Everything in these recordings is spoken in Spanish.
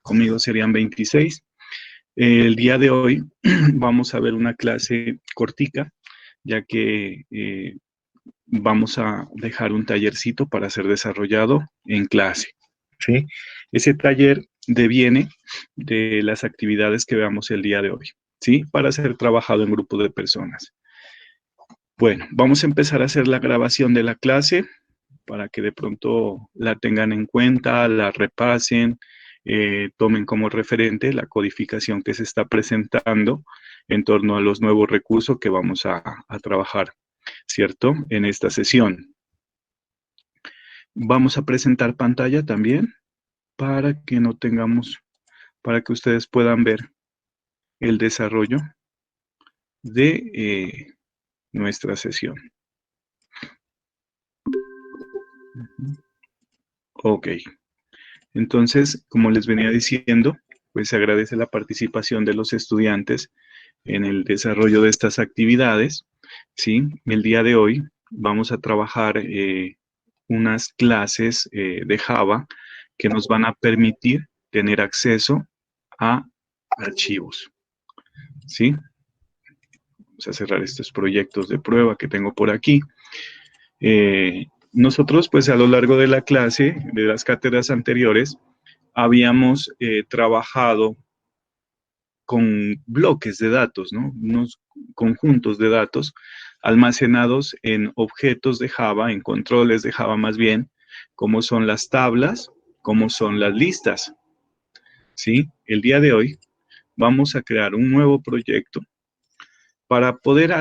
conmigo serían 26. El día de hoy vamos a ver una clase cortica, ya que vamos a dejar un tallercito para ser desarrollado en clase, ¿sí? Ese taller deviene de las actividades que veamos el día de hoy, ¿sí? Para ser trabajado en grupo de personas. Bueno, vamos a empezar a hacer la grabación de la clase para que de pronto la tengan en cuenta, la repasen, tomen como referente la codificación que se está presentando en torno a los nuevos recursos que vamos a trabajar, ¿cierto? En esta sesión. Vamos a presentar pantalla también para que no tengamos, para que ustedes puedan ver el desarrollo de nuestra sesión. Ok. Entonces, como les venía diciendo, pues se agradece la participación de los estudiantes en el desarrollo de estas actividades, ¿sí? El día de hoy vamos a trabajar unas clases de Java que nos van a permitir tener acceso a archivos, ¿sí? Vamos a cerrar estos proyectos de prueba que tengo por aquí. Nosotros, pues a lo largo de la clase, de las cátedras anteriores, habíamos trabajado con bloques de datos, ¿no? Unos conjuntos de datos almacenados en objetos de Java, en controles de Java más bien, como son las tablas, como son las listas, ¿sí? El día de hoy vamos a crear un nuevo proyecto para poder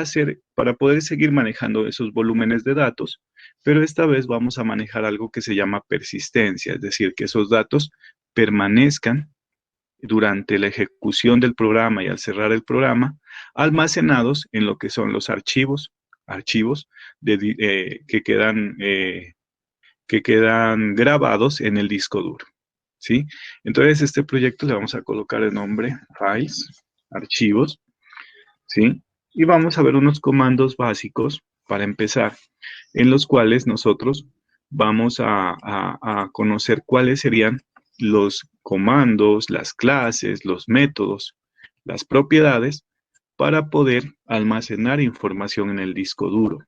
seguir manejando esos volúmenes de datos, pero esta vez vamos a manejar algo que se llama persistencia, es decir, que esos datos permanezcan durante la ejecución del programa y al cerrar el programa, almacenados en lo que son los archivos que quedan grabados en el disco duro, ¿sí? Entonces, este proyecto le vamos a colocar el nombre files, archivos, ¿sí? Y vamos a ver unos comandos básicos para empezar, en los cuales nosotros vamos a conocer cuáles serían los comandos, las clases, los métodos, las propiedades para poder almacenar información en el disco duro,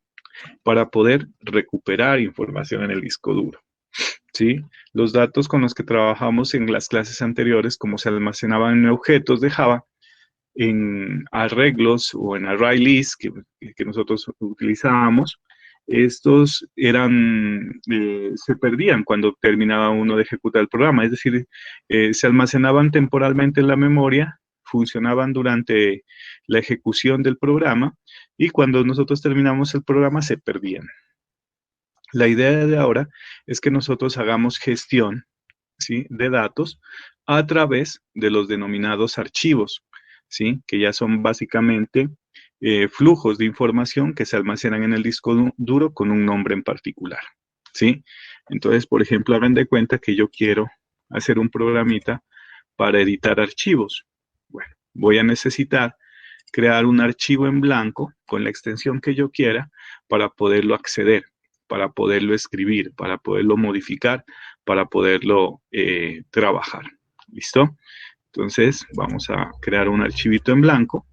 para poder recuperar información en el disco duro, ¿sí? Los datos con los que trabajamos en las clases anteriores, como se almacenaban en objetos de Java, en arreglos o en array list que nosotros utilizábamos, estos se perdían cuando terminaba uno de ejecutar el programa, es decir, se almacenaban temporalmente en la memoria, funcionaban durante la ejecución del programa y cuando nosotros terminamos el programa se perdían. La idea de ahora es que nosotros hagamos gestión, ¿sí?, de datos a través de los denominados archivos, ¿sí?, que ya son básicamente flujos de información que se almacenan en el disco duro con un nombre en particular, ¿sí? Entonces, por ejemplo, hagan de cuenta que yo quiero hacer un programita para editar archivos. Bueno, voy a necesitar crear un archivo en blanco con la extensión que yo quiera para poderlo acceder, para poderlo escribir, para poderlo modificar, para poderlo trabajar. ¿Listo? Entonces, vamos a crear un archivito en blanco.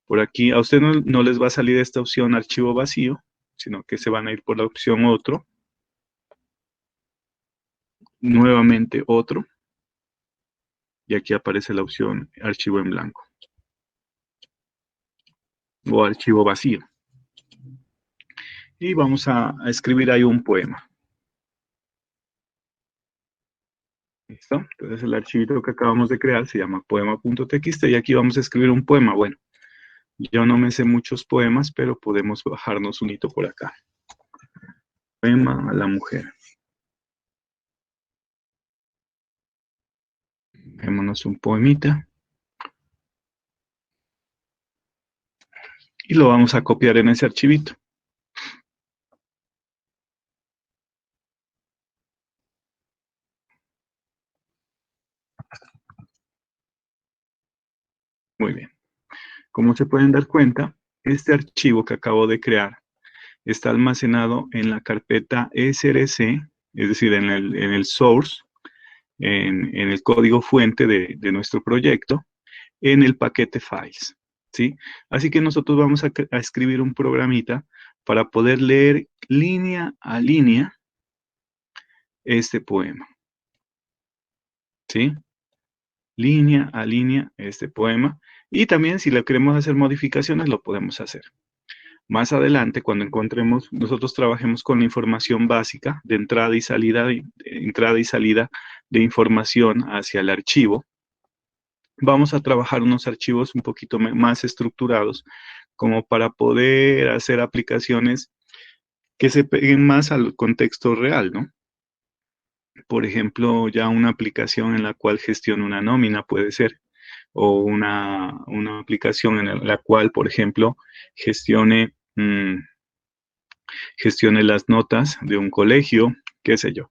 Por aquí, a usted no les va a salir esta opción archivo vacío, sino que se van a ir por la opción otro. Nuevamente otro. Y aquí aparece la opción archivo en blanco. O archivo vacío. Y vamos a escribir ahí un poema. ¿Listo? Entonces el archivito que acabamos de crear se llama poema.txt y aquí vamos a escribir un poema. Bueno, yo no me sé muchos poemas, pero podemos bajarnos un hito por acá. Poema a la mujer. Bajémonos un poemita. Y lo vamos a copiar en ese archivito. Muy bien. Como se pueden dar cuenta, este archivo que acabo de crear está almacenado en la carpeta src, es decir, en el source, en el código fuente de nuestro proyecto en el paquete files, ¿sí? Así que nosotros vamos a escribir un programita para poder leer línea a línea este poema, ¿sí? Línea a línea este poema. Y también si le queremos hacer modificaciones, lo podemos hacer. Más adelante, cuando encontremos, nosotros trabajemos con la información básica de entrada y salida de información hacia el archivo. Vamos a trabajar unos archivos un poquito más estructurados, como para poder hacer aplicaciones que se peguen más al contexto real, ¿no? Por ejemplo, ya una aplicación en la cual gestione una nómina puede ser, o una aplicación en la cual, por ejemplo, gestione las notas de un colegio, qué sé yo.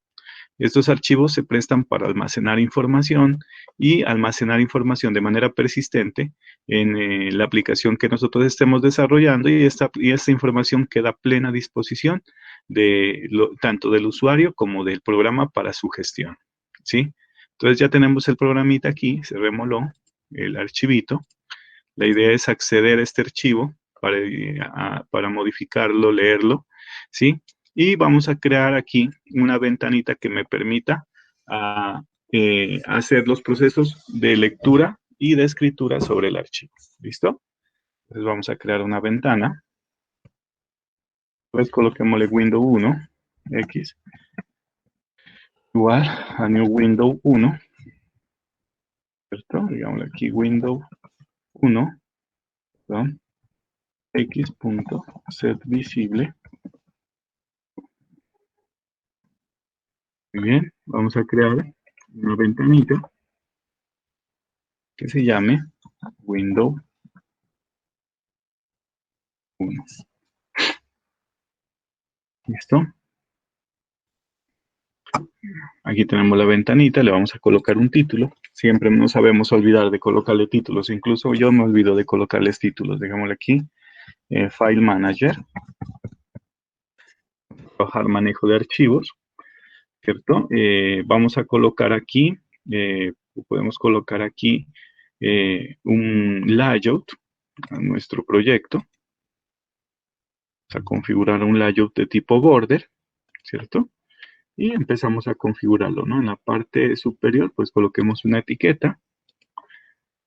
Estos archivos se prestan para almacenar información y almacenar información de manera persistente en la aplicación que nosotros estemos desarrollando y esta información queda a plena disposición tanto del usuario como del programa para su gestión, ¿sí? Entonces ya tenemos el programita aquí, cerrémoslo, el archivito. La idea es acceder a este archivo para modificarlo, leerlo, ¿sí? Y vamos a crear aquí una ventanita que me permita a, hacer los procesos de lectura y de escritura sobre el archivo. ¿Listo? Entonces vamos a crear una ventana. Pues coloquémosle window 1, X, igual a new window 1, ¿cierto? Digámosle aquí window 1, ¿no? X.setVisible. Muy bien, vamos a crear una ventanita que se llame Window 1. ¿Listo? Aquí tenemos la ventanita, le vamos a colocar un título. Siempre no sabemos olvidar de colocarle títulos, incluso yo me olvido de colocarles títulos. Digámosle aquí, File Manager, trabajar manejo de archivos, ¿cierto? Vamos a colocar aquí, podemos colocar aquí un layout a nuestro proyecto. Vamos a configurar un layout de tipo border, ¿cierto? Y empezamos a configurarlo, ¿no? En la parte superior, pues coloquemos una etiqueta.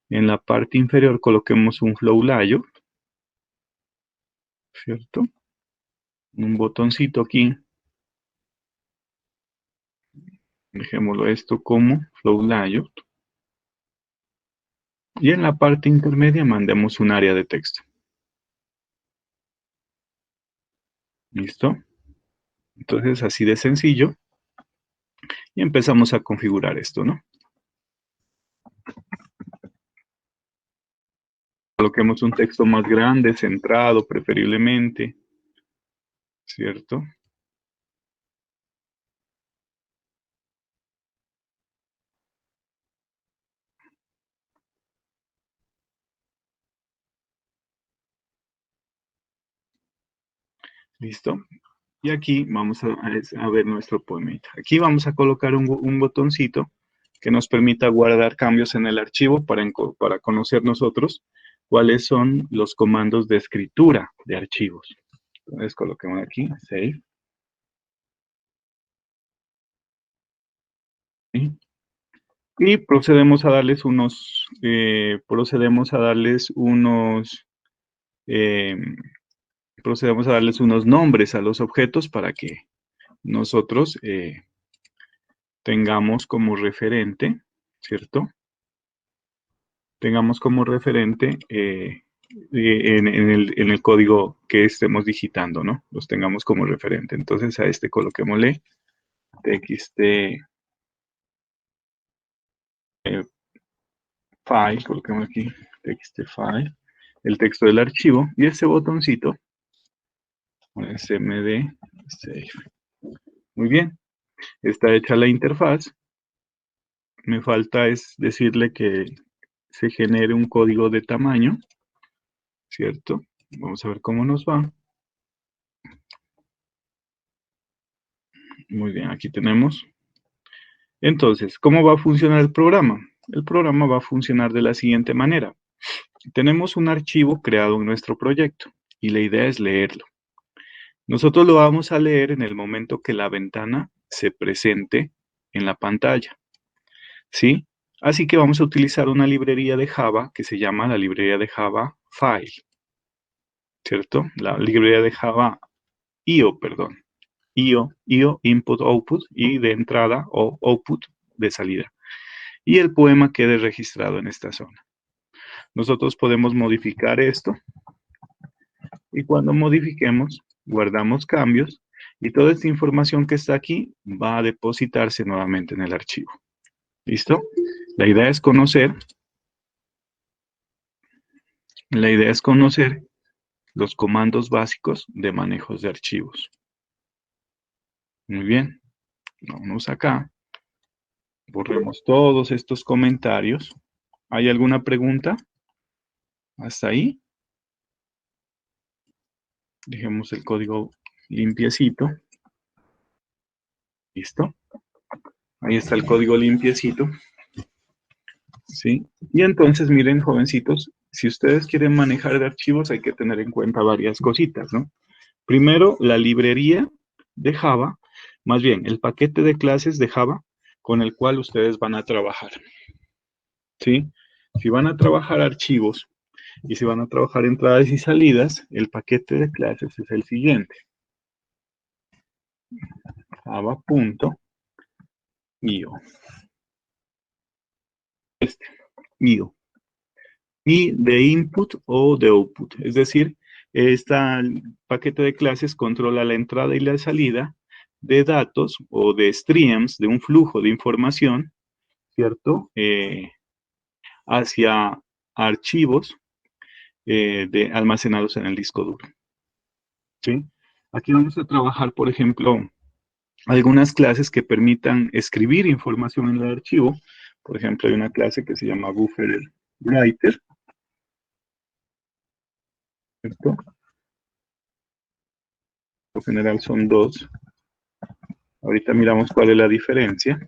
En la parte inferior coloquemos un flow layout, ¿cierto? Un botoncito aquí. Dejémoslo esto como flow layout. Y en la parte intermedia mandemos un área de texto. ¿Listo? Entonces, así de sencillo. Y empezamos a configurar esto, ¿no? Coloquemos un texto más grande, centrado, preferiblemente, ¿cierto? ¿Listo? Y aquí vamos a ver nuestro poemita. Aquí vamos a colocar un botoncito que nos permita guardar cambios en el archivo para conocer nosotros cuáles son los comandos de escritura de archivos. Entonces coloquemos aquí, save. ¿Sí? Y eh, procedemos a darles unos nombres a los objetos para que nosotros tengamos como referente, ¿cierto? Tengamos como referente en el código que estemos digitando, ¿no? Los tengamos como referente. Entonces a este coloquémosle txt file, coloquemos aquí txt file, el texto del archivo y ese botoncito, smd save. Muy bien, está hecha la interfaz. Me falta es decirle que se genere un código de tamaño, ¿cierto? Vamos a ver cómo nos va. Muy bien, aquí tenemos Entonces, ¿cómo va a funcionar el programa? El programa va a funcionar de la siguiente manera. Tenemos un archivo creado en nuestro proyecto y la idea es leerlo. Nosotros lo vamos a leer en el momento que la ventana se presente en la pantalla, ¿sí? Así que vamos a utilizar una librería de Java que se llama la librería de Java File, ¿cierto? La librería de Java IO, perdón. IO, Input Output, y de entrada o Output de salida. Y el poema quede registrado en esta zona. Nosotros podemos modificar esto y cuando modifiquemos, guardamos cambios y toda esta información que está aquí va a depositarse nuevamente en el archivo. ¿Listo? La idea es conocer, la idea es conocer los comandos básicos de manejos de archivos. Muy bien, vamos acá, borremos todos estos comentarios. ¿Hay alguna pregunta? ¿Hasta ahí? Dejemos el código limpiecito. ¿Listo? Ahí está el código limpiecito. ¿Sí? Y entonces, miren, jovencitos, si ustedes quieren manejar de archivos, hay que tener en cuenta varias cositas, ¿no? Primero, la librería de Java, más bien, el paquete de clases de Java con el cual ustedes van a trabajar, ¿sí? Si van a trabajar archivos y si van a trabajar entradas y salidas, el paquete de clases es el siguiente. Java.io. IO. Y de input o de output. Es decir, este paquete de clases controla la entrada y la salida de datos o de streams, de un flujo de información, ¿cierto? Hacia archivos almacenados en el disco duro. ¿Sí? Aquí vamos a trabajar, por ejemplo, algunas clases que permitan escribir información en el archivo. Por ejemplo, hay una clase que se llama Buffer Writer, ¿cierto? Por general son dos. Ahorita miramos cuál es la diferencia.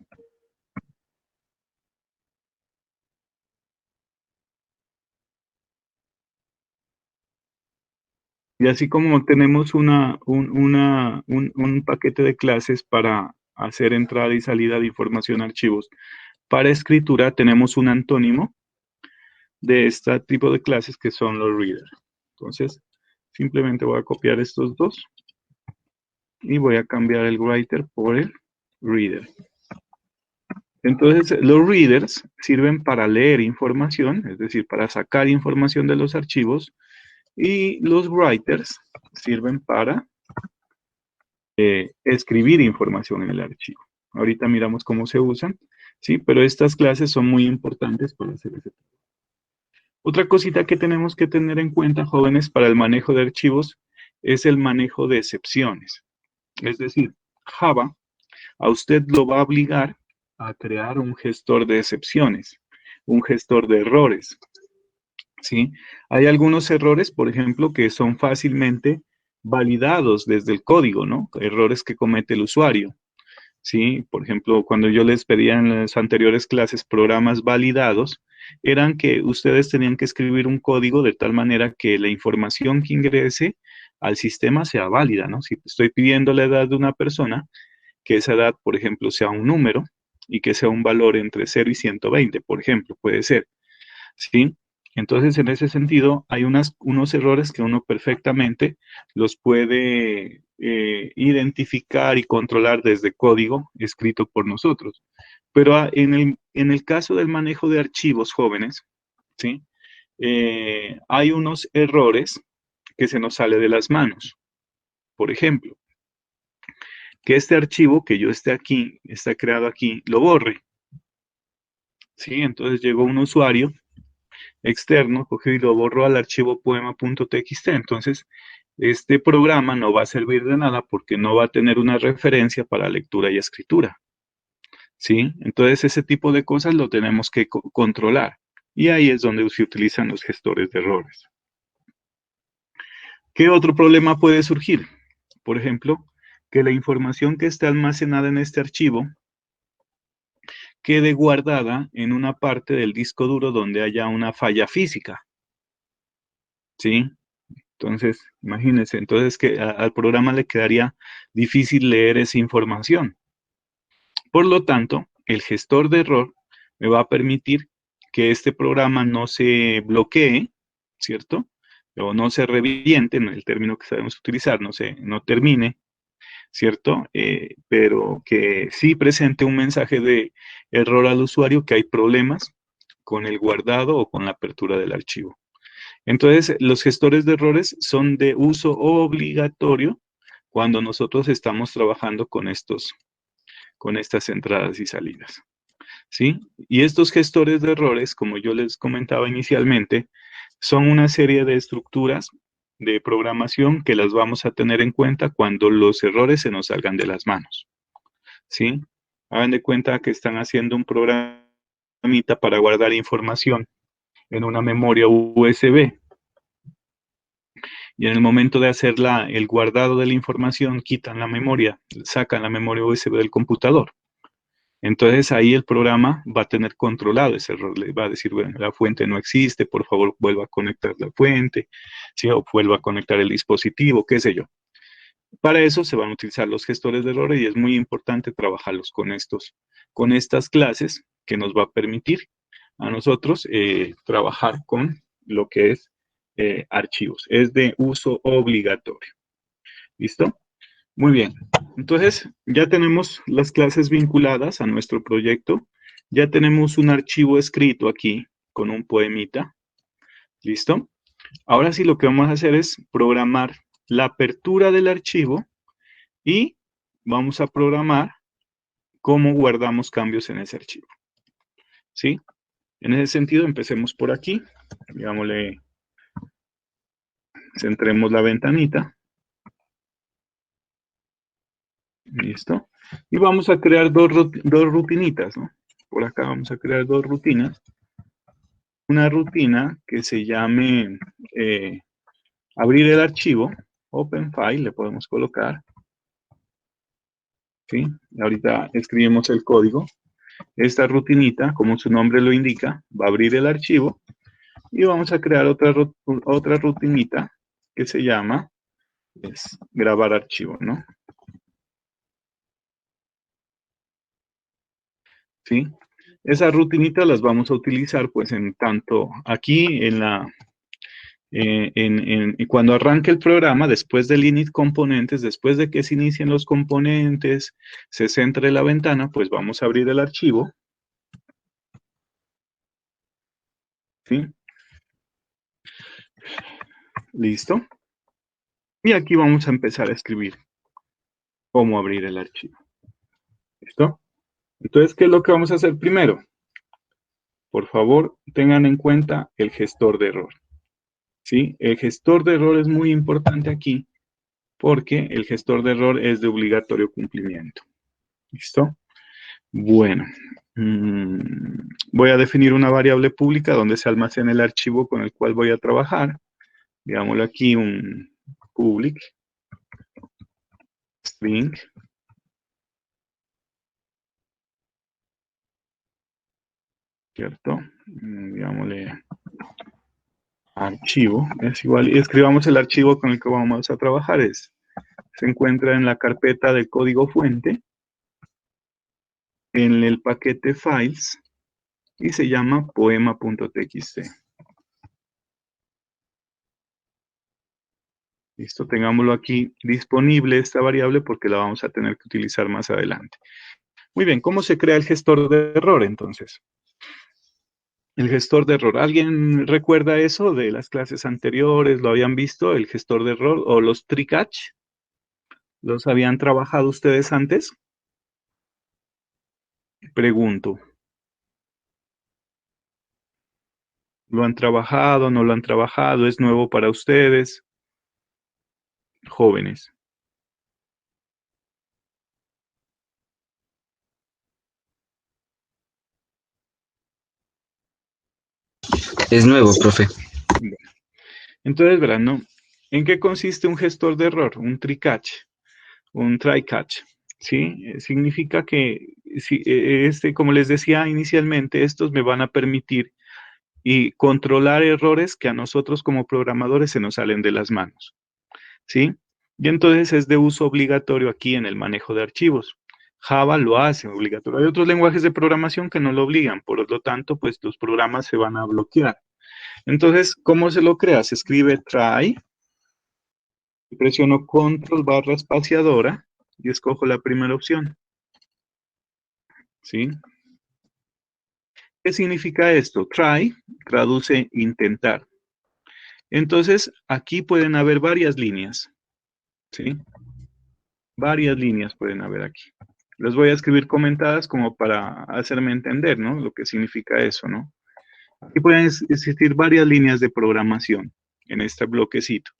Y así como tenemos un paquete de clases para hacer entrada y salida de información a archivos, para escritura tenemos un antónimo de este tipo de clases que son los readers. Entonces, simplemente voy a copiar estos dos y voy a cambiar el writer por el reader. Entonces, los readers sirven para leer información, es decir, para sacar información de los archivos, y los writers sirven para escribir información en el archivo. Ahorita miramos cómo se usan, ¿sí? Pero estas clases son muy importantes para hacer ese trabajo. Otra cosita que tenemos que tener en cuenta, jóvenes, para el manejo de archivos es el manejo de excepciones. Es decir, Java a usted lo va a obligar a crear un gestor de excepciones, un gestor de errores, ¿sí? Hay algunos errores, por ejemplo, que son fácilmente validados desde el código, ¿no? Errores que comete el usuario, ¿sí? Por ejemplo, cuando yo les pedía en las anteriores clases programas validados, eran que ustedes tenían que escribir un código de tal manera que la información que ingrese al sistema sea válida, ¿no? Si estoy pidiendo la edad de una persona, que esa edad, por ejemplo, sea un número y que sea un valor entre 0 y 120, por ejemplo, puede ser, ¿sí? Entonces, en ese sentido, hay unos errores que uno perfectamente los puede identificar y controlar desde código escrito por nosotros. Pero en el caso del manejo de archivos jóvenes, ¿sí? Hay unos errores que se nos sale de las manos. Por ejemplo, que este archivo que yo esté aquí, está creado aquí, lo borre. ¿Sí? Entonces llegó un usuario externo, cogió y lo borró al archivo poema.txt. Entonces, este programa no va a servir de nada porque no va a tener una referencia para lectura y escritura. ¿Sí? Entonces, ese tipo de cosas lo tenemos que controlar. Y ahí es donde se utilizan los gestores de errores. ¿Qué otro problema puede surgir? Por ejemplo, que la información que está almacenada en este archivo quede guardada en una parte del disco duro donde haya una falla física, ¿sí? Entonces, imagínense, entonces que al programa le quedaría difícil leer esa información. Por lo tanto, el gestor de error me va a permitir que este programa no se bloquee, ¿cierto? O no se reviente, en el término que sabemos utilizar, no termine, ¿cierto? Pero que sí presente un mensaje de error al usuario, que hay problemas con el guardado o con la apertura del archivo. Entonces, los gestores de errores son de uso obligatorio cuando nosotros estamos trabajando con estas entradas y salidas, ¿sí? Y estos gestores de errores, como yo les comentaba inicialmente, son una serie de estructuras de programación que las vamos a tener en cuenta cuando los errores se nos salgan de las manos, ¿sí? Hagan de cuenta que están haciendo un programita para guardar información en una memoria USB y en el momento de hacer el guardado de la información quitan la memoria, sacan la memoria USB del computador. Entonces ahí el programa va a tener controlado ese error, le va a decir, bueno, la fuente no existe, por favor vuelva a conectar la fuente, ¿sí? O vuelva a conectar el dispositivo, qué sé yo. Para eso se van a utilizar los gestores de errores y es muy importante trabajarlos con estas clases que nos va a permitir a nosotros trabajar con lo que es archivos. Es de uso obligatorio. ¿Listo? Muy bien. Entonces, ya tenemos las clases vinculadas a nuestro proyecto. Ya tenemos un archivo escrito aquí con un poemita. ¿Listo? Ahora sí lo que vamos a hacer es programar la apertura del archivo y vamos a programar cómo guardamos cambios en ese archivo. ¿Sí? En ese sentido, empecemos por aquí. Digámosle, centremos la ventanita. Listo. Y vamos a crear dos rutinitas, ¿no? Por acá vamos a crear dos rutinas. Una rutina que se llame abrir el archivo, Open File, le podemos colocar. ¿Sí? Ahorita escribimos el código. Esta rutinita, como su nombre lo indica, va a abrir el archivo y vamos a crear otra rutinita que se llama grabar archivo, ¿no? ¿Sí? Esas rutinitas las vamos a utilizar pues en tanto aquí cuando arranque el programa, después del init componentes, después de que se inicien los componentes, se centre la ventana, pues vamos a abrir el archivo. ¿Sí? Listo. Y aquí vamos a empezar a escribir cómo abrir el archivo. ¿Listo? Entonces, ¿qué es lo que vamos a hacer primero? Por favor, tengan en cuenta el gestor de error. ¿Sí? El gestor de error es muy importante aquí porque el gestor de error es de obligatorio cumplimiento. ¿Listo? Bueno, voy a definir una variable pública donde se almacena el archivo con el cual voy a trabajar. Digámoslo aquí un public string. ¿Cierto? Digámosle archivo. Es igual. Y escribamos el archivo con el que vamos a trabajar. Se encuentra en la carpeta de código fuente, en el paquete files, y se llama poema.txt. Listo, tengámoslo aquí disponible esta variable porque la vamos a tener que utilizar más adelante. Muy bien, ¿cómo se crea el gestor de error entonces? El gestor de error. ¿Alguien recuerda eso de las clases anteriores? ¿Lo habían visto? ¿El gestor de error o los try-catch? ¿Los habían trabajado ustedes antes? Pregunto. ¿Lo han trabajado? ¿No lo han trabajado? ¿Es nuevo para ustedes? Jóvenes. Es nuevo, profe. Entonces, verán, ¿no? ¿En qué consiste un gestor de error? Un try-catch. Un try-catch. ¿Sí? Significa que como les decía inicialmente, estos me van a permitir y controlar errores que a nosotros como programadores se nos salen de las manos, ¿sí? Y entonces es de uso obligatorio aquí en el manejo de archivos. Java lo hace obligatorio. Hay otros lenguajes de programación que no lo obligan, por lo tanto, pues los programas se van a bloquear. Entonces, ¿cómo se lo crea? Se escribe try, presiono control barra espaciadora y escojo la primera opción, ¿sí? ¿Qué significa esto? Try traduce intentar. Entonces, aquí pueden haber varias líneas, ¿sí? Varias líneas pueden haber aquí. Las voy a escribir comentadas como para hacerme entender, ¿no? Lo que significa eso, ¿no? Aquí pueden existir varias líneas de programación en este bloquecito.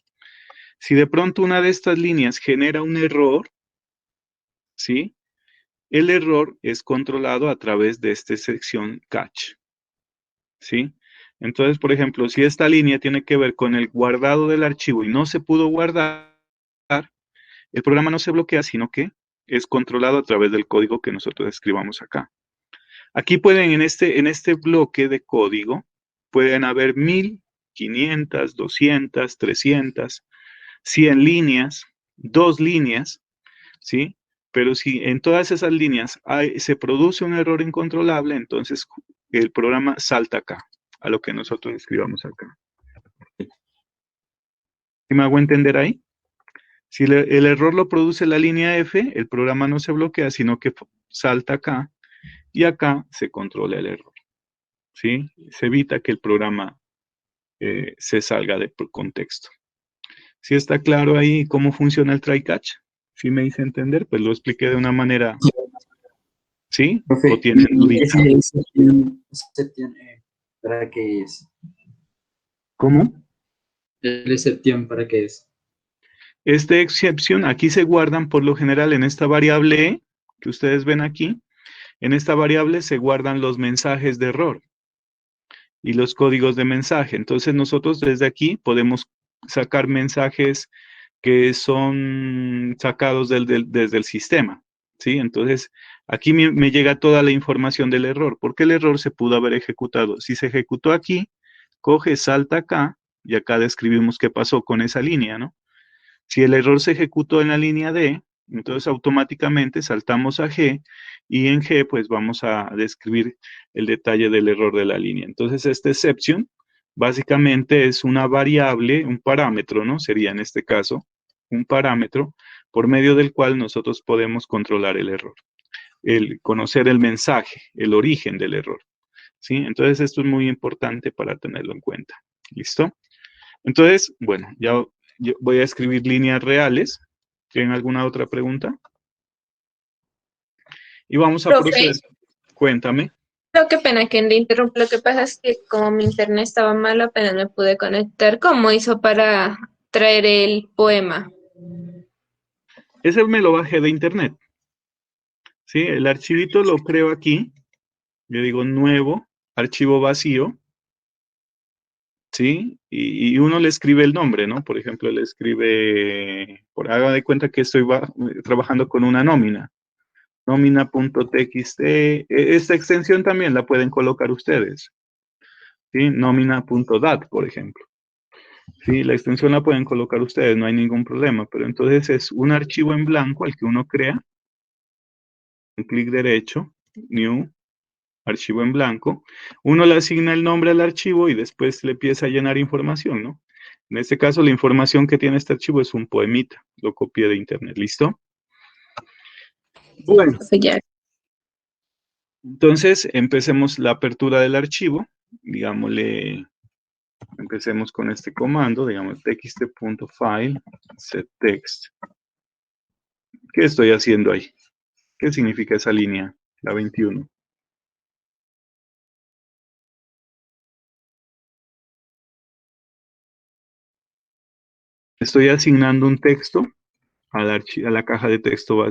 Si de pronto una de estas líneas genera un error, ¿sí? El error es controlado a través de esta sección catch, ¿sí? Entonces, por ejemplo, si esta línea tiene que ver con el guardado del archivo y no se pudo guardar, el programa no se bloquea, sino que es controlado a través del código que nosotros escribamos acá. Aquí pueden, en este bloque de código, pueden haber 1000, 500, 200, 300, 100 líneas, 2 líneas, ¿sí? Pero si en todas esas líneas se produce un error incontrolable, entonces el programa salta acá, a lo que nosotros escribamos acá. ¿Sí me hago entender ahí? Si el error lo produce la línea F, el programa no se bloquea, sino que salta acá y acá se controla el error, ¿sí? Se evita que el programa se salga de contexto. ¿Sí está claro ahí cómo funciona el try-catch? ¿Sí me hice entender? Pues lo expliqué de una manera, ¿sí? Profe, ¿O tienen ¿y dudas? ese exception, para qué es? ¿Cómo? ¿El exception para qué es? Esta excepción, aquí se guardan por lo general en esta variable E, que ustedes ven aquí. En esta variable se guardan los mensajes de error y los códigos de mensaje. Entonces nosotros desde aquí podemos sacar mensajes que son sacados desde el sistema, ¿sí? Entonces aquí me llega toda la información del error, porque el error se pudo haber ejecutado. Si se ejecutó aquí, coge, salta acá y acá describimos qué pasó con esa línea, ¿no? Si el error se ejecutó en la línea D, entonces automáticamente saltamos a G y en G pues vamos a describir el detalle del error de la línea. Entonces esta exception básicamente es una variable, un parámetro, ¿no? Sería en este caso un parámetro por medio del cual nosotros podemos controlar el error, conocer el mensaje, el origen del error, ¿sí? Entonces esto es muy importante para tenerlo en cuenta. ¿Listo? Entonces, bueno, ya yo voy a escribir líneas reales. ¿Tienen alguna otra pregunta? Y vamos a Profe, proceder. Cuéntame. no, qué pena que le interrumpa. Lo que pasa es que como mi internet estaba malo, apenas me pude conectar. ¿Cómo hizo para traer el poema? Ese me lo bajé de internet. ¿Sí? El archivito lo creo aquí. Yo digo nuevo, archivo vacío. ¿Sí? Y uno le escribe el nombre, ¿no? Por ejemplo, le escribe, haga de cuenta que estoy trabajando con una nómina. Nómina.txt. Esta extensión también la pueden colocar ustedes. ¿Sí? Nómina.dat, por ejemplo. Sí, la extensión la pueden colocar ustedes, no hay ningún problema, pero entonces es un archivo en blanco al que uno crea, un clic derecho, New, archivo en blanco, uno le asigna el nombre al archivo y después le empieza a llenar información, ¿no? En este caso la información que tiene este archivo es un poemita, lo copié de internet, ¿listo? Bueno, Profe, ya. entonces empecemos la apertura del archivo, digámosle, empecemos con este comando, digamos txt.file setText. ¿Qué estoy haciendo ahí? ¿Qué significa esa línea, la 21? Estoy asignando un texto a la caja de texto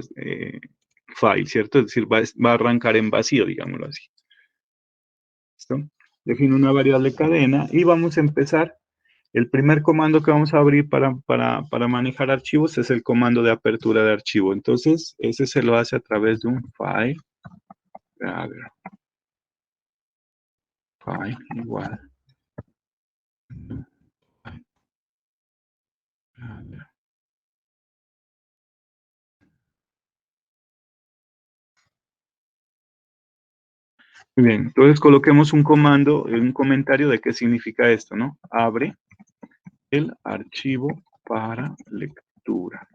file, ¿cierto? Es decir, va a arrancar en vacío, digámoslo así. ¿Listo? Defino una variable cadena y vamos a empezar. El primer comando que vamos a abrir para manejar archivos es el comando de apertura de archivo. Entonces, ese se lo hace a través de un file gather file igual gather. Muy bien, entonces coloquemos un comando, un comentario de qué significa esto, ¿no? Abre el archivo para lectura.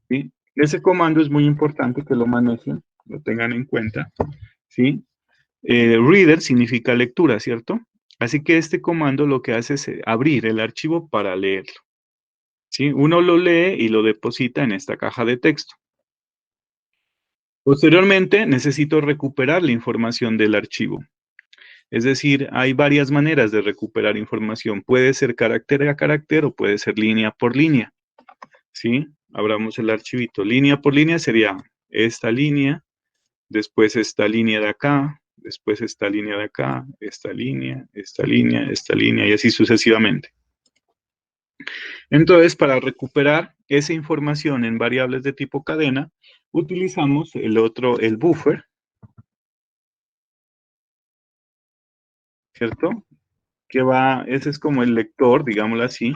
¿Sí? Ese comando es muy importante que lo manejen, lo tengan en cuenta, ¿sí? Reader significa lectura, ¿cierto? Así que este comando lo que hace es abrir el archivo para leerlo, ¿sí? Uno lo lee y lo deposita en esta caja de texto. Posteriormente, necesito recuperar la información del archivo. Es decir, hay varias maneras de recuperar información. Puede ser carácter a carácter o puede ser línea por línea, ¿sí? Abramos el archivito. Línea por línea sería esta línea, después esta línea de acá, después esta línea de acá, esta línea, y así sucesivamente. Entonces, para recuperar esa información en variables de tipo cadena, utilizamos el buffer, ¿cierto? Ese es como el lector, digámoslo así,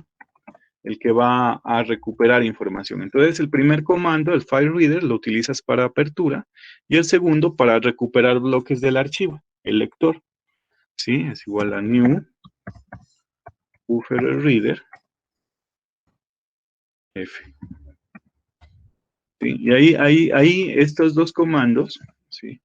el que va a recuperar información. Entonces, el primer comando, el file reader, lo utilizas para apertura y el segundo para recuperar bloques del archivo, el lector. ¿Sí? Es igual a new buffer reader F. ¿Sí? Y ahí estos dos comandos, ¿sí?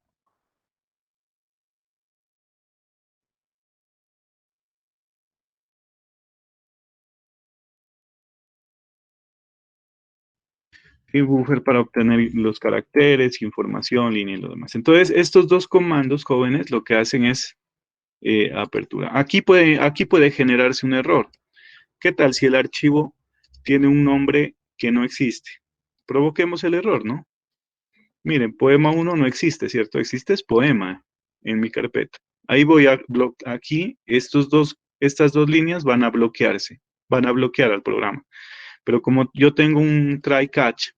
Y buffer para obtener los caracteres, información, línea y lo demás. Entonces, estos dos comandos, jóvenes, lo que hacen es apertura. Aquí puede generarse un error. ¿Qué tal si el archivo tiene un nombre que no existe? Provoquemos el error, ¿no? Miren, poema 1 no existe, ¿cierto? Existe es poema en mi carpeta. Ahí voy aquí, estas dos líneas van a bloquearse, van a bloquear al programa. Pero como yo tengo un try catch,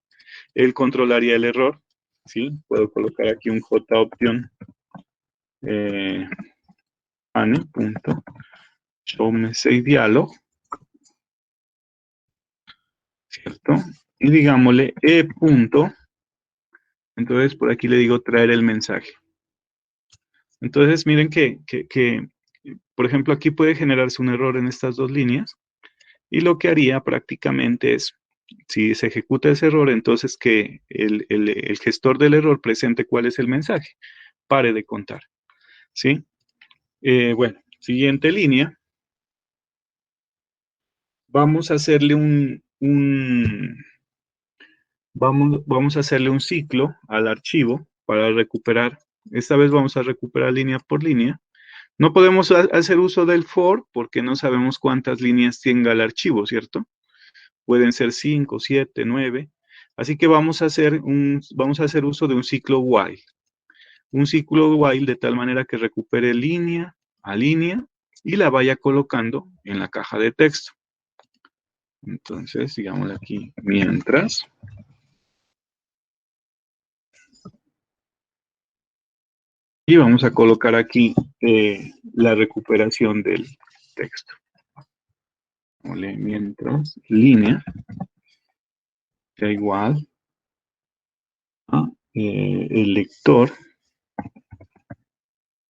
él controlaría el error, ¿sí? Puedo colocar aquí un JOption ane.showMessageDialog, ¿cierto? Y digámosle punto, entonces por aquí le digo traer el mensaje. Entonces miren que, por ejemplo, aquí puede generarse un error en estas dos líneas y lo que haría prácticamente es, si se ejecuta ese error, entonces que el gestor del error presente cuál es el mensaje. Pare de contar, ¿sí? Bueno, siguiente línea. Vamos a hacerle vamos a hacerle un ciclo al archivo para recuperar. Esta vez vamos a recuperar línea por línea. No podemos hacer uso del for porque no sabemos cuántas líneas tenga el archivo, ¿cierto? Pueden ser 5, 7, 9. Así que vamos a hacer uso de un ciclo while. Un ciclo while de tal manera que recupere línea a línea y la vaya colocando en la caja de texto. Entonces, digámosle aquí, mientras. Y vamos a colocar aquí la recuperación del texto. Mientras, línea, sea igual a el lector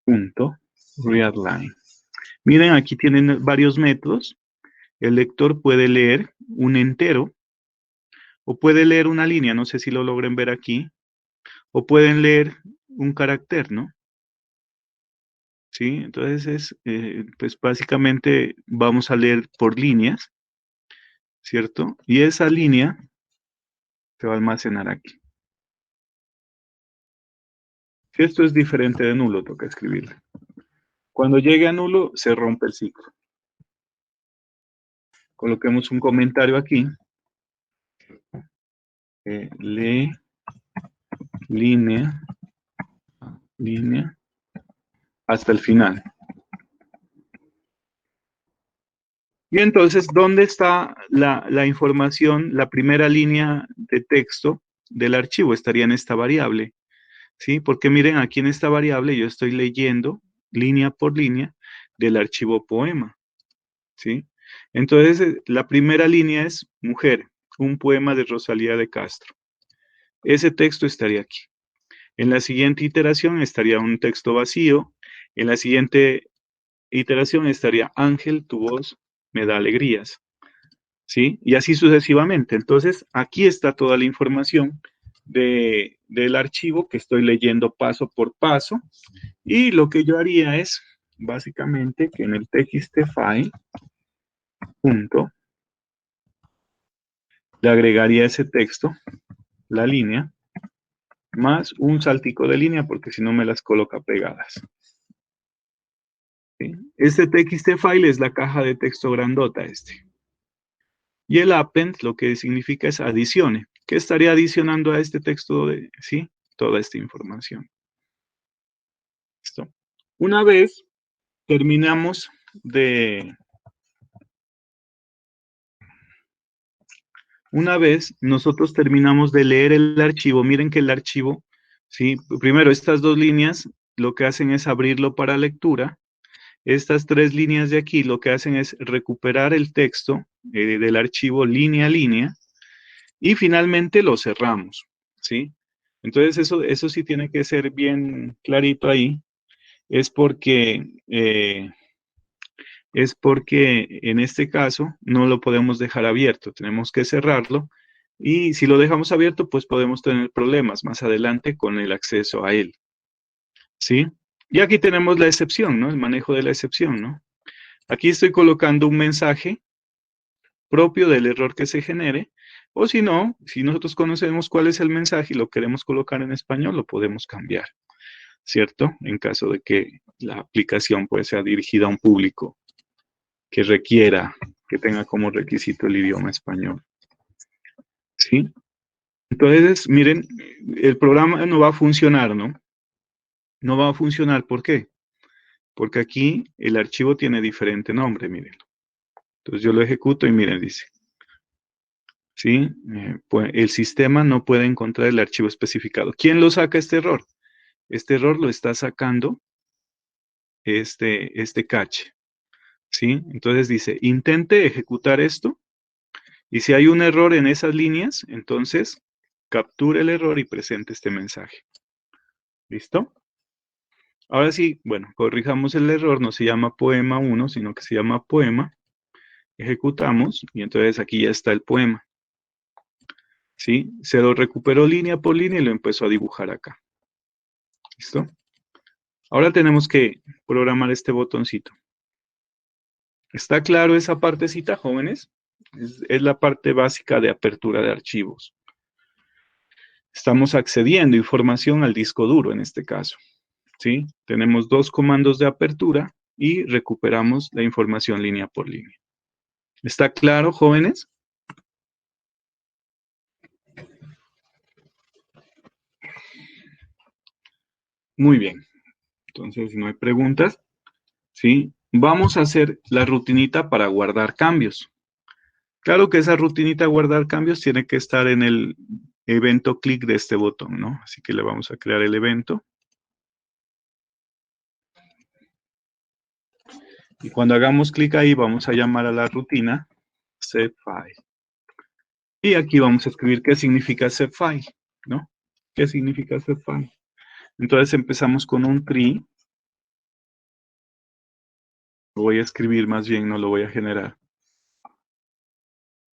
punto readline. Miren, aquí tienen varios métodos. El lector puede leer un entero o puede leer una línea, no sé si lo logren ver aquí, o pueden leer un carácter, ¿no? Sí, entonces pues básicamente vamos a leer por líneas, ¿cierto? Y esa línea se va a almacenar aquí. Si esto es diferente de nulo, toca escribirlo. Cuando llegue a nulo, se rompe el ciclo. Coloquemos un comentario aquí. Lee línea hasta el final. Y entonces, ¿dónde está la información? La primera línea de texto del archivo estaría en esta variable. ¿sí? Porque miren, aquí en esta variable yo estoy leyendo línea por línea del archivo poema, ¿sí? Entonces, la primera línea es Mujer, un poema de Rosalía de Castro. Ese texto estaría aquí. En la siguiente iteración estaría un texto vacío. En la siguiente iteración estaría Ángel, tu voz me da alegrías, ¿sí? Y así sucesivamente. Entonces, aquí está toda la información del archivo que estoy leyendo paso por paso. Y lo que yo haría es, básicamente, que en el txt-file, punto, le agregaría ese texto, la línea, más un saltico de línea, porque si no me las coloca pegadas. ¿Sí? Este txt-file es la caja de texto grandota este. Y el append lo que significa es adicione. ¿Qué estaría adicionando a este texto? ¿Sí? Toda esta información. ¿Listo? Una vez terminamos Una vez nosotros terminamos de leer el archivo, miren que el archivo, ¿sí? Primero, estas dos líneas lo que hacen es abrirlo para lectura. Estas tres líneas de aquí lo que hacen es recuperar el texto del archivo línea a línea y finalmente lo cerramos, ¿sí? Entonces eso sí tiene que ser bien clarito ahí, es porque, eh, es porque en este caso no lo podemos dejar abierto, tenemos que cerrarlo y si lo dejamos abierto pues podemos tener problemas más adelante con el acceso a él, ¿sí? Y aquí tenemos la excepción, ¿no? El manejo de la excepción, ¿no? Aquí estoy colocando un mensaje propio del error que se genere, o si no, si nosotros conocemos cuál es el mensaje y lo queremos colocar en español, lo podemos cambiar, ¿cierto? En caso de que la aplicación pues sea dirigida a un público que requiera, que tenga como requisito el idioma español, ¿sí? Entonces, miren, el programa no va a funcionar, ¿no? No va a funcionar, ¿por qué? Porque aquí el archivo tiene diferente nombre, miren. Entonces yo lo ejecuto y miren, dice, ¿sí? Pues el sistema no puede encontrar el archivo especificado. ¿Quién lo saca este error? Este error lo está sacando este cache, ¿sí? Entonces dice, intente ejecutar esto y si hay un error en esas líneas, entonces capture el error y presente este mensaje. ¿Listo? Ahora sí, bueno, corrijamos el error, no se llama poema 1, sino que se llama poema. Ejecutamos y entonces aquí ya está el poema. ¿Sí? Se lo recuperó línea por línea y lo empezó a dibujar acá. ¿Listo? Ahora tenemos que programar este botoncito. ¿Está claro esa partecita, jóvenes? Es la parte básica de apertura de archivos. Estamos accediendo información al disco duro en este caso. ¿Sí? Tenemos dos comandos de apertura y recuperamos la información línea por línea. ¿Está claro, jóvenes? Muy bien. Entonces, si no hay preguntas, ¿sí? Vamos a hacer la rutinita para guardar cambios. Claro que esa rutinita guardar cambios tiene que estar en el evento clic de este botón, ¿no? Así que le vamos a crear el evento. Y cuando hagamos clic ahí, vamos a llamar a la rutina setFile. Y aquí vamos a escribir qué significa setFile, ¿no? ¿Qué significa setFile? Entonces empezamos con un tree. Lo voy a escribir más bien, no lo voy a generar.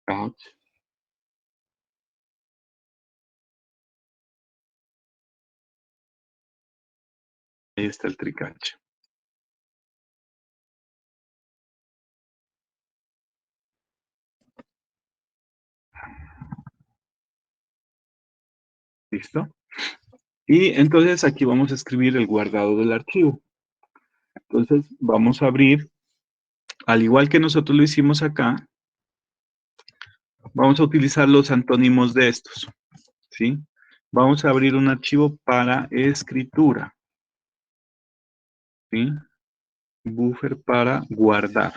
Ouch. Ahí está el tricache. ¿Listo? Y entonces aquí vamos a escribir el guardado del archivo. Entonces vamos a abrir, al igual que nosotros lo hicimos acá, vamos a utilizar los antónimos de estos, ¿sí? Vamos a abrir un archivo para escritura, ¿sí? Buffer para guardar.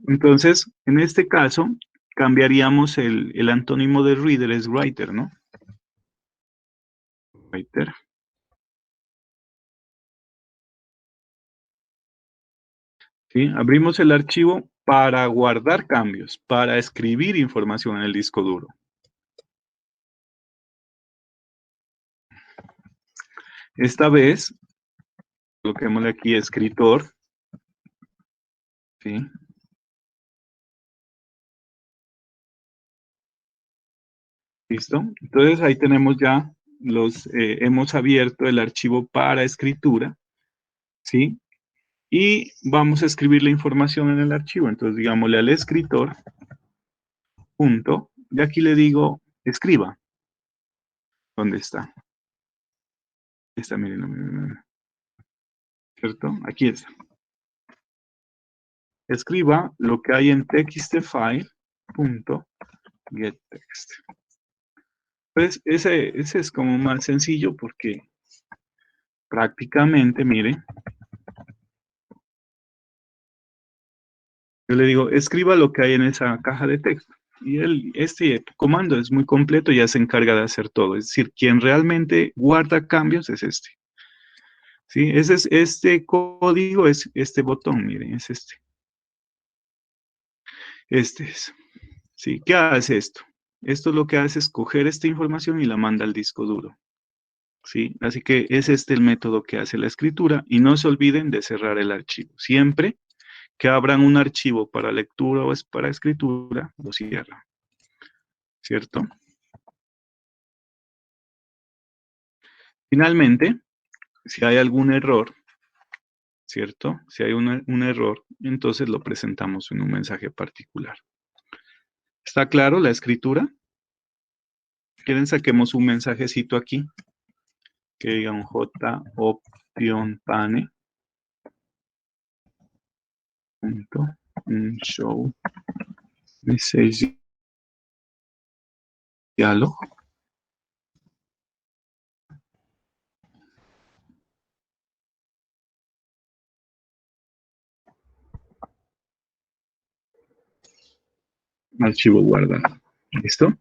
Entonces, en este caso, cambiaríamos el antónimo de reader, es writer, ¿no? Writer. ¿Sí? Abrimos el archivo para guardar cambios, para escribir información en el disco duro. Esta vez, coloquémosle aquí escritor. ¿Sí? ¿Listo? Entonces ahí tenemos ya hemos abierto el archivo para escritura. ¿Sí? Y vamos a escribir la información en el archivo. Entonces, digámosle al escritor, punto, y aquí le digo, escriba. ¿Dónde está? Está, miren, miren, ¿cierto? Aquí está. Escriba lo que hay en textfile, punto, getText. Pues ese es como más sencillo porque prácticamente, mire, yo le digo, escriba lo que hay en esa caja de texto. Y este comando es muy completo, ya se encarga de hacer todo. Es decir, quien realmente guarda cambios es este. ¿Sí? Este código es este botón, miren, es este. Este es. ¿Sí? ¿Qué hace esto? Esto lo que hace es coger esta información y la manda al disco duro. ¿Sí? Así que es este el método que hace la escritura. Y no se olviden de cerrar el archivo. Siempre que abran un archivo para lectura o es para escritura, lo cierran. ¿Cierto? Finalmente, si hay algún error, ¿cierto? Si hay un error, entonces lo presentamos en un mensaje particular. ¿Está claro la escritura? ¿Quieren saquemos un mensajecito aquí? Que diga un J option pane. Punto, show message dialog. Archivo guardado. ¿Listo?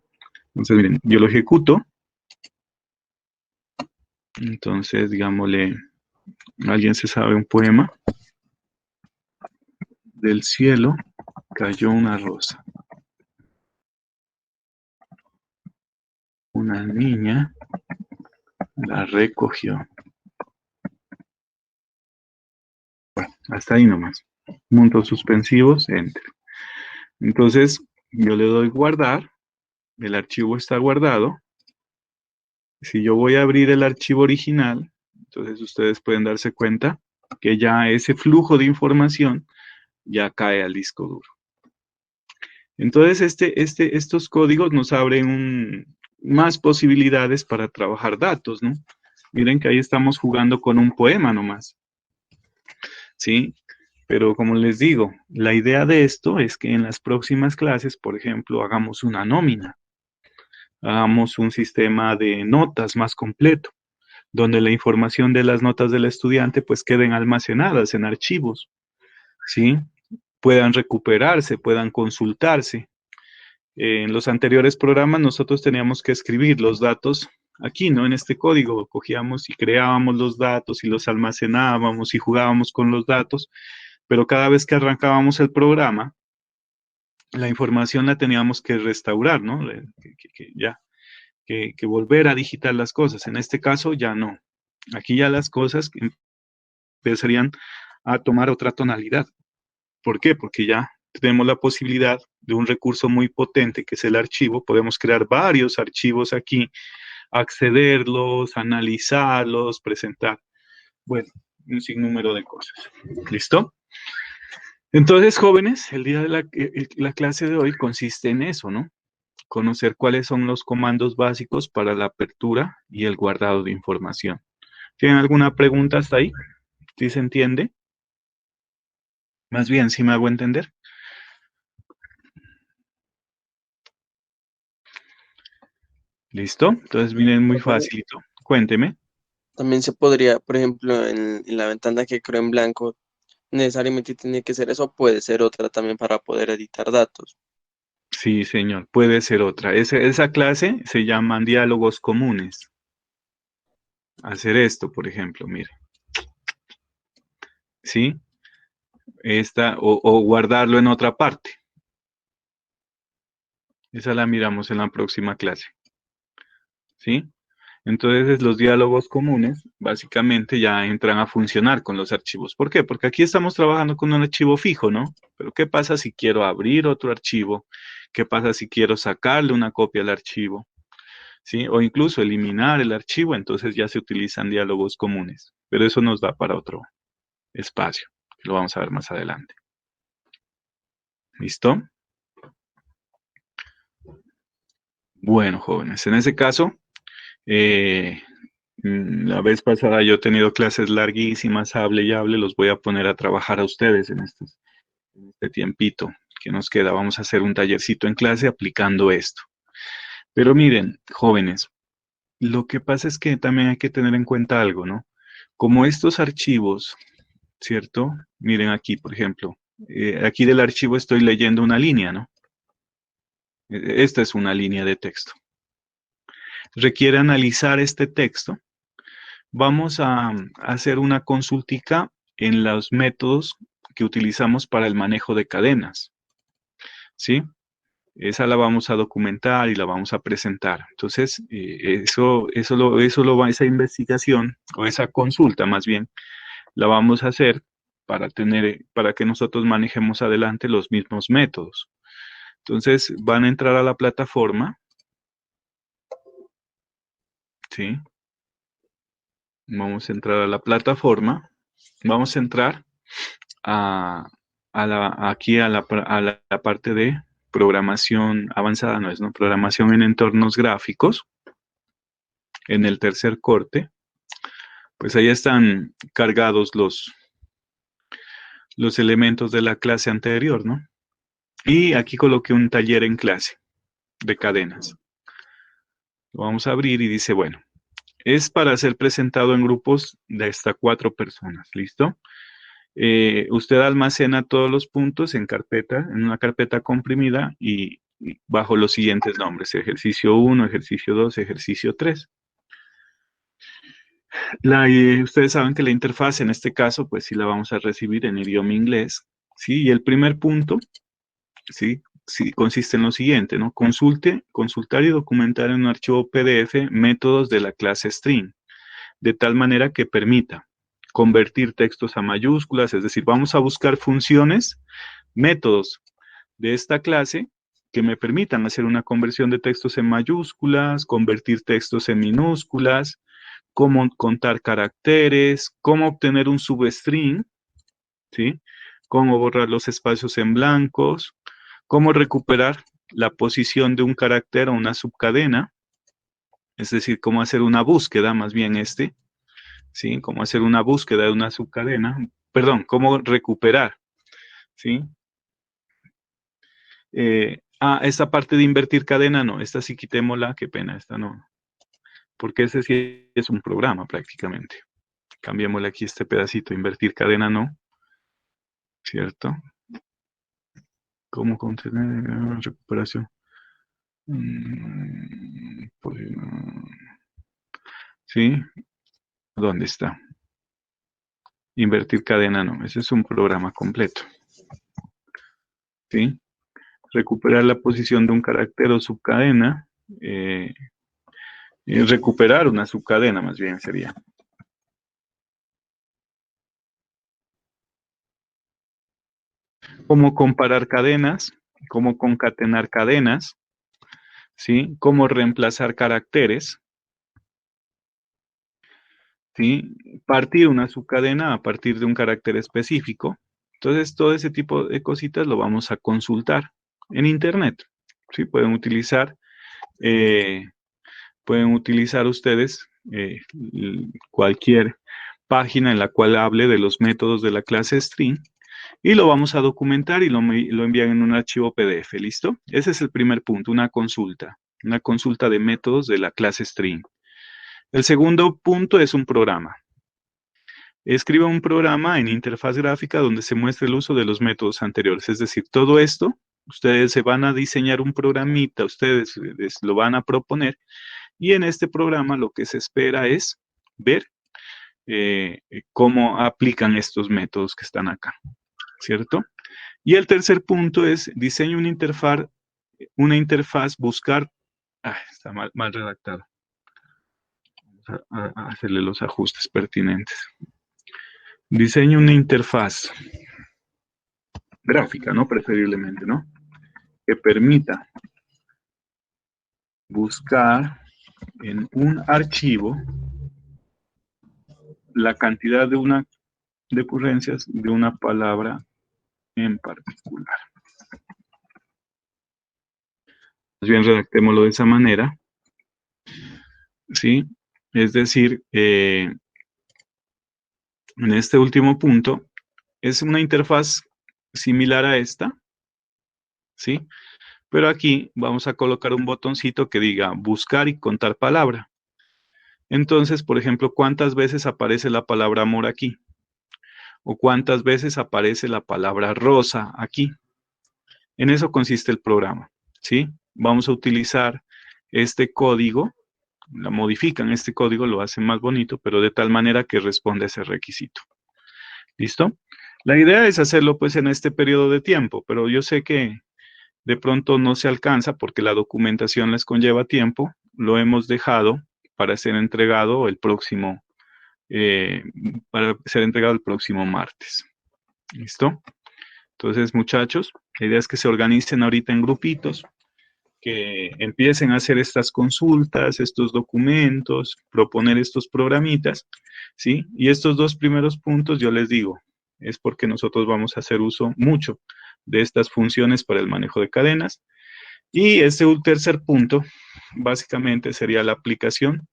Entonces, miren, yo lo ejecuto. Entonces, digámosle, alguien se sabe un poema. Del cielo cayó una rosa. Una niña la recogió. Bueno, hasta ahí nomás. Puntos suspensivos, enter. Entonces, yo le doy guardar. El archivo está guardado. Si yo voy a abrir el archivo original, entonces ustedes pueden darse cuenta que ya ese flujo de información ya cae al disco duro. Entonces, estos códigos nos abren más posibilidades para trabajar datos, ¿no? Miren que ahí estamos jugando con un poema nomás. ¿Sí? Pero como les digo, la idea de esto es que en las próximas clases, por ejemplo, hagamos una nómina. Hagamos un sistema de notas más completo, donde la información de las notas del estudiante pues queden almacenadas en archivos, ¿sí? Puedan recuperarse, puedan consultarse. En los anteriores programas nosotros teníamos que escribir los datos aquí, ¿no? En este código cogíamos y creábamos los datos y los almacenábamos y jugábamos con los datos, pero cada vez que arrancábamos el programa, la información la teníamos que restaurar, ¿no? Que volver a digitar las cosas. En este caso ya no. Aquí ya las cosas empezarían a tomar otra tonalidad. ¿Por qué? Porque ya tenemos la posibilidad de un recurso muy potente que es el archivo. Podemos crear varios archivos aquí, accederlos, analizarlos, presentar. Bueno, un sinnúmero de cosas. ¿Listo? Entonces, jóvenes, el día de la clase de hoy consiste en eso, ¿no? Conocer cuáles son los comandos básicos para la apertura y el guardado de información. ¿Tienen alguna pregunta hasta ahí? ¿Sí se entiende? Más bien, ¿sí me hago entender? ¿Listo? Entonces, miren, muy facilito. Cuénteme. También se podría, por ejemplo, en la ventana que creo en blanco, necesariamente tiene que ser eso, puede ser otra también para poder editar datos. Sí, señor, puede ser otra. Esa clase se llaman diálogos comunes. hacer esto, por ejemplo, mire, ¿sí? O guardarlo en otra parte. Esa la miramos en la próxima clase, ¿sí? Entonces, los diálogos comunes básicamente ya entran a funcionar con los archivos. ¿Por qué? Porque aquí estamos trabajando con un archivo fijo, ¿no? Pero ¿qué pasa si quiero abrir otro archivo? ¿Qué pasa si quiero sacarle una copia al archivo? ¿Sí? O incluso eliminar el archivo, entonces ya se utilizan diálogos comunes. Pero eso nos da para otro espacio. Lo vamos a ver más adelante. ¿Listo? Bueno, jóvenes, en ese caso, la vez pasada yo he tenido clases larguísimas, hable y hable, los voy a poner a trabajar a ustedes en este tiempito que nos queda. Vamos a hacer un tallercito en clase aplicando esto. Pero miren, jóvenes, lo que pasa es que también hay que tener en cuenta algo, ¿no? Como estos archivos, ¿cierto? Miren aquí, por ejemplo, aquí del archivo estoy leyendo una línea, ¿no? Esta es una línea de texto. Requiere analizar este texto. Vamos a hacer una consultica en los métodos que utilizamos para el manejo de cadenas, ¿sí? Esa la vamos a documentar y la vamos a presentar. Entonces, esa investigación o esa consulta más bien, la vamos a hacer para que nosotros manejemos adelante los mismos métodos. Entonces, van a entrar a la plataforma, ¿sí? Vamos a entrar a la plataforma, vamos a entrar aquí a la parte de programación avanzada, no es, ¿no? Programación en entornos gráficos, en el tercer corte, pues ahí están cargados los elementos de la clase anterior, ¿no? Y aquí coloqué un taller en clase de cadenas. Lo vamos a abrir y dice, bueno, es para ser presentado en grupos de hasta 4 personas, ¿listo? Usted almacena todos los puntos en una carpeta comprimida y bajo los siguientes nombres: ejercicio 1, ejercicio 2, ejercicio 3. Ustedes saben que la interfaz en este caso, pues sí la vamos a recibir en idioma inglés, ¿sí? Y el primer punto, ¿sí? Sí, consiste en lo siguiente, ¿no? Consultar y documentar en un archivo PDF métodos de la clase string, de tal manera que permita convertir textos a mayúsculas, es decir, vamos a buscar funciones, métodos de esta clase que me permitan hacer una conversión de textos en mayúsculas, convertir textos en minúsculas, cómo contar caracteres, cómo obtener un substring, ¿sí? Cómo borrar los espacios en blancos, cómo recuperar la posición de un carácter o una subcadena, es decir, cómo hacer una búsqueda, más bien ¿sí? Cómo hacer una búsqueda de una subcadena, perdón, cómo recuperar, ¿sí? Esta parte de invertir cadena no, esta sí quitémosla, qué pena, esta no, porque ese sí es un programa prácticamente. Cambiémosle aquí este pedacito, invertir cadena no, ¿cierto? ¿Cómo contener recuperación? Pues, ¿sí? ¿Dónde está? Invertir cadena no, ese es un programa completo, ¿sí? Recuperar la posición de un carácter o subcadena, recuperar una subcadena más bien sería. Cómo comparar cadenas, cómo concatenar cadenas, ¿sí? Cómo reemplazar caracteres, ¿sí? Partir una subcadena a partir de un carácter específico. Entonces, todo ese tipo de cositas lo vamos a consultar en Internet, ¿sí? Pueden utilizar ustedes cualquier página en la cual hable de los métodos de la clase string y lo vamos a documentar y lo envían en un archivo PDF, ¿listo? Ese es el primer punto, una consulta de métodos de la clase string. El segundo punto es un programa. Escriba un programa en interfaz gráfica donde se muestre el uso de los métodos anteriores, es decir, todo esto, ustedes se van a diseñar un programita, ustedes lo van a proponer y en este programa lo que se espera es ver cómo aplican estos métodos que están acá, ¿cierto? Y el tercer punto es diseño una interfaz, buscar, está mal redactado, vamos a hacerle los ajustes pertinentes. Diseño una interfaz gráfica, ¿no? Preferiblemente, ¿no? Que permita buscar en un archivo la cantidad de ocurrencias de una palabra en particular. Más bien redactémoslo de esa manera, ¿sí? Es decir, en este último punto, es una interfaz similar a esta, ¿sí? Pero aquí vamos a colocar un botoncito que diga buscar y contar palabra. Entonces, por ejemplo, ¿cuántas veces aparece la palabra amor aquí? ¿O cuántas veces aparece la palabra rosa aquí? En eso consiste el programa, ¿sí? Vamos a utilizar este código, la modifican este código, lo hacen más bonito, pero de tal manera que responde a ese requisito. ¿Listo? La idea es hacerlo pues en este periodo de tiempo, pero yo sé que de pronto no se alcanza porque la documentación les conlleva tiempo, lo hemos dejado para ser entregado el próximo martes. ¿Listo? Entonces, muchachos, la idea es que se organicen ahorita en grupitos, que empiecen a hacer estas consultas, estos documentos, proponer estos programitas, ¿sí? Y estos dos primeros puntos, yo les digo, es porque nosotros vamos a hacer uso mucho de estas funciones para el manejo de cadenas. Y este tercer punto, básicamente, sería la aplicación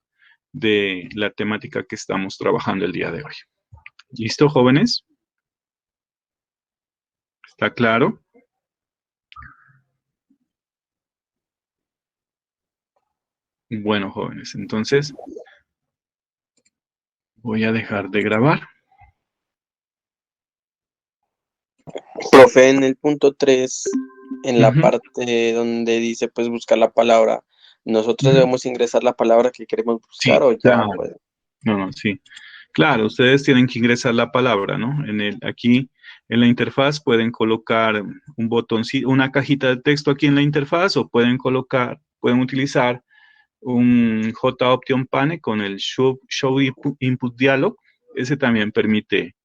de la temática que estamos trabajando el día de hoy. ¿Listo, jóvenes? ¿Está claro? Bueno, jóvenes, entonces voy a dejar de grabar. Profe, en el punto 3, en la Ujú. parte donde dice pues buscar la palabra, ¿nosotros Ujú. debemos ingresar la palabra que queremos buscar Sí, o ya claro. pues? No, sí. Claro, ustedes tienen que ingresar la palabra, ¿no? Aquí en la interfaz pueden colocar un botoncito, una cajita de texto aquí en la interfaz o pueden utilizar un JOption pane con el Show Input Dialog. Ese también permite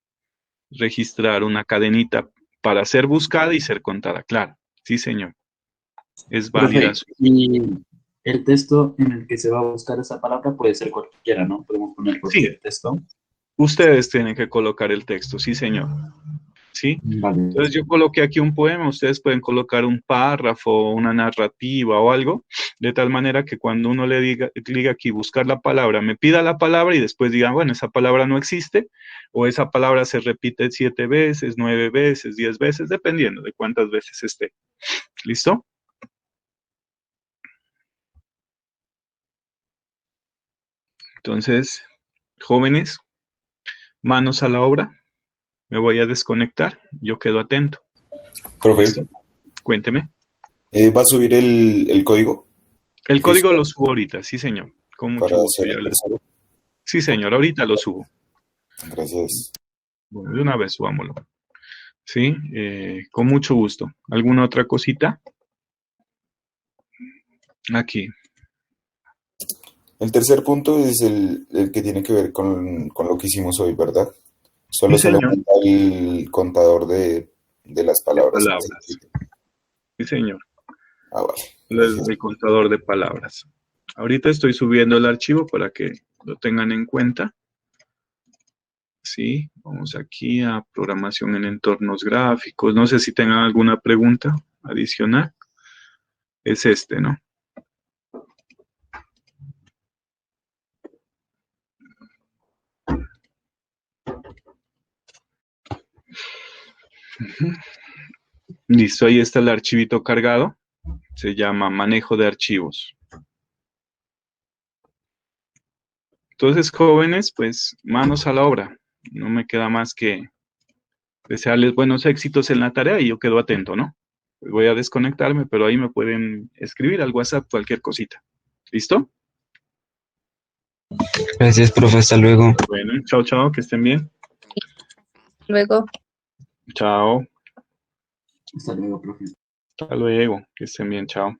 registrar una cadenita para ser buscada y ser contada. Claro, sí, señor. Es válida. Profe, y el texto en el que se va a buscar esa palabra puede ser cualquiera, ¿no? Podemos poner Sí, cualquier texto. ustedes tienen que colocar el texto, sí, señor. ¿Sí? Vale. Entonces yo coloqué aquí un poema, ustedes pueden colocar un párrafo, una narrativa o algo, de tal manera que cuando uno le diga aquí buscar la palabra, me pida la palabra y después diga, bueno, esa palabra no existe, o esa palabra se repite 7 veces, 9 veces, 10 veces, dependiendo de cuántas veces esté. ¿Listo? Entonces, jóvenes, manos a la obra. Me voy a desconectar, yo quedo atento. Profe, ¿Listo? Cuénteme. ¿va a subir el código El código fiscal lo subo ahorita, sí, señor. Con para mucho gusto. hacer el tercero? Sí, señor, ahorita lo subo. Gracias. Bueno, de una vez subámoslo. Sí, con mucho gusto. ¿Alguna otra cosita? Aquí. El tercer punto es el que tiene que ver con lo que hicimos hoy, ¿verdad? Sí, Solo se le señor. aumenta el contador de las De palabras que se palabras. necesitan. Sí, señor. Vale, El, gracias. el contador de palabras. Ahorita estoy subiendo el archivo para que lo tengan en cuenta. Sí, vamos aquí a programación en entornos gráficos. No sé si tengan alguna pregunta adicional. Es este, ¿no? Ujú. Listo, ahí está el archivito cargado. Se llama manejo de archivos. Entonces, jóvenes, pues manos a la obra. No me queda más que desearles buenos éxitos en la tarea y yo quedo atento, ¿no? Voy a desconectarme, pero ahí me pueden escribir al WhatsApp cualquier cosita. ¿Listo? Gracias, profe, hasta luego. Bueno, chao, chao, que estén bien. Luego. Chao, Hasta luego, profe. hasta luego, que estén bien, chao.